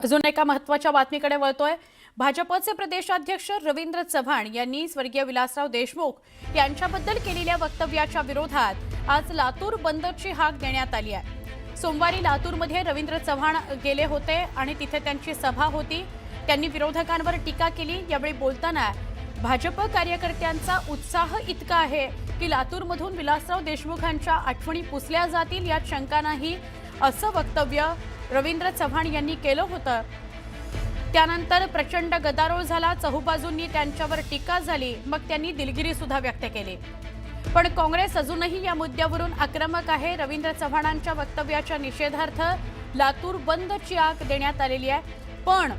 अजून एका महत्त्वाच्या बातमीकडे वळतोय। भाजपचे प्रदेशाध्यक्ष रवींद्र चव्हाण यांनी स्वर्गीय विलासराव देशमुख यांच्याबद्दल केलेल्या वक्तव्याच्या विरोधात आज लातूर बंदची हाक देण्यात आली आहे। सोमवारी लातूरमध्ये रवींद्र चव्हाण गेले होते आणि तिथे त्यांची सभा होती। त्यांनी विरोधकांवर टीका केली। यावेळी बोलताना भाजप कार्यकर्त्यांचा उत्साह इतका आहे की लातूरमधून विलासराव देशमुखांच्या आठवणी पुसल्या जातील यात शंका नाही, असं वक्तव्य रवींद्र चव्हाण यांनी केलं होतं। त्यानंतर प्रचंड गदारोळ झाला, चहूबाजूंनी त्यांच्यावर टीका झाली, मग त्यांनी दिलगिरी सुद्धा व्यक्त केली। पण काँग्रेस अजूनही या मुद्द्यावरून आक्रमक आहे। रवींद्र चव्हाणांच्या वक्तव्याच्या निषेधार्थ लातूर बंदची हाक देण्यात आलेली आहे। पण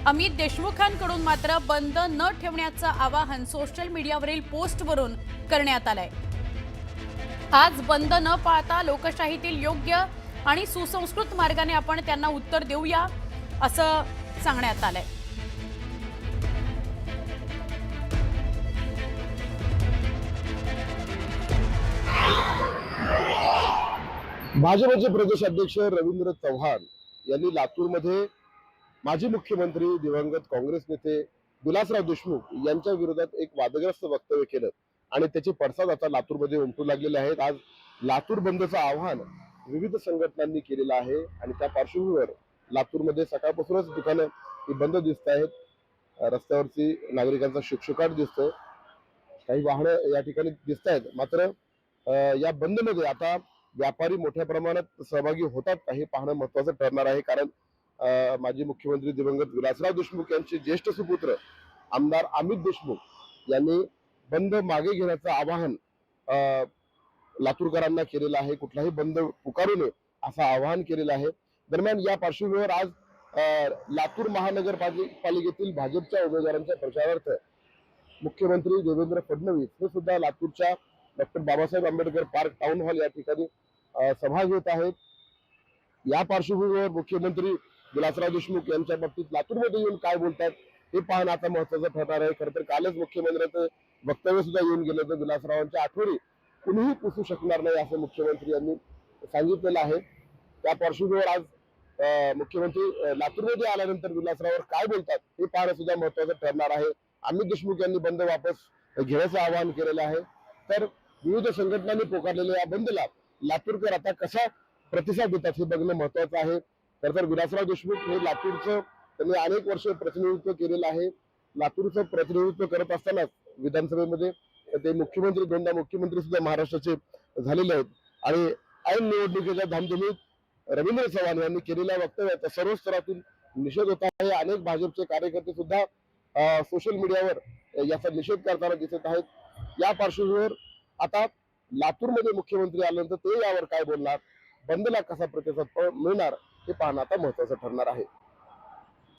अमित देशमुखांकडून मात्र बंद न ठेवण्याचं आवाहन सोशल मीडियावरील पोस्टवरून करण्यात आलंय। आज बंद न पाळता लोकशाहीतील योग्य आणि सुसंस्कृत मार्गाने आपण त्यांना उत्तर देऊया, असं सांगण्यात आलंय। भाजपचे प्रदेशाध्यक्ष रवींद्र चव्हाण यांनी लातूरमध्ये माजी मुख्यमंत्री दिवंगत काँग्रेस नेते विलासराव देशमुख यांच्या विरोधात एक वादग्रस्त वक्तव्य केलं आणि त्याचे पडसाद आता लातूरमध्ये उमटू लागलेले आहेत। आज लातूर बंदचं आवाहन विविध संघटनांनी केलेलं आहे आणि त्या पार्श्वभूमीवर लातूरमध्ये सकाळपासूनच दुकानं बंद दिसत आहेत। रस्त्यावरची नागरिकांचा शुकशुकाट दिसतोय, काही वाहनं या ठिकाणी दिसत आहेत। मात्र या बंदमध्ये आता व्यापारी मोठ्या प्रमाणात सहभागी होतात का हे पाहणं महत्वाचं ठरणार आहे। कारण माजी मुख्यमंत्री दिवंगत विलासराव देशमुख यांचे ज्येष्ठ सुपुत्र आमदार अमित देशमुख यांनी बंद मागे घेण्याचं आवाहन लातूरकरांना केलेलं आहे। कुठलाही बंद पुकारू नये असं आवाहन केलेलं आहे। दरम्यान या पार्श्वभूमीवर आज लातूर महानगरपालिकेतील भाजपच्या उमेदवारांच्या प्रचारार्थ मुख्यमंत्री देवेंद्र फडणवीस हे सुद्धा लातूरच्या doctor Babasaheb Ambedkar park town hall या ठिकाणी सभा घेत आहेत। या पार्श्वभूमीवर मुख्यमंत्री विलासराव देशमुख यांच्या बाबतीत लातूरमध्ये येऊन काय बोलतात हे पाहणं आता महत्वाचं ठरणार आहे। खरं तर कालच मुख्यमंत्र्यांचं वक्तव्य सुद्धा येऊन गेलं होतं, विलासरावांच्या आठवणी कुणीही पुसू शकणार नाही असं मुख्यमंत्री यांनी सांगितलेलं आहे। त्या पार्श्वभूमीवर आज मुख्यमंत्री लातूरमध्ये आल्यानंतर विलासरावांवर काय बोलतात हे पाहणं सुद्धा महत्वाचं ठरणार आहे। अमित देशमुख यांनी बंद वापस घेण्याचं आवाहन केलेलं आहे। तर विविध संघटनांनी पुकारलेल्या या बंदला लातूरकर आता कसा प्रतिसाद देतात हे बघणं महत्वाचं आहे। तर विलासराव देशमुख हे लातूरचं त्यांनी अनेक वर्ष प्रतिनिधित्व केलेलं आहे। लातूरचं प्रतिनिधित्व करत असताना विधानसभेमध्ये ते मुख्यमंत्री, दोनदा मुख्यमंत्री सुद्धा महाराष्ट्राचे झालेले आहेत आणि ऐन निवडणुकीच्या धामधुमीत रवींद्र चव्हाण यांनी केलेल्या वक्तव्याचा सर्व स्तरातून निषेध होत आहे। अनेक भाजपचे कार्यकर्ते सुद्धा सोशल मीडियावर याचा निषेध करताना दिसत आहेत। या पार्श्वभूमीवर आता लातूरमध्ये मुख्यमंत्री आल्यानंतर ते यावर काय बोलणार, बंदला कसा प्रतिसाद मिळणार हे पाहणं आता महत्वाचं ठरणार आहे।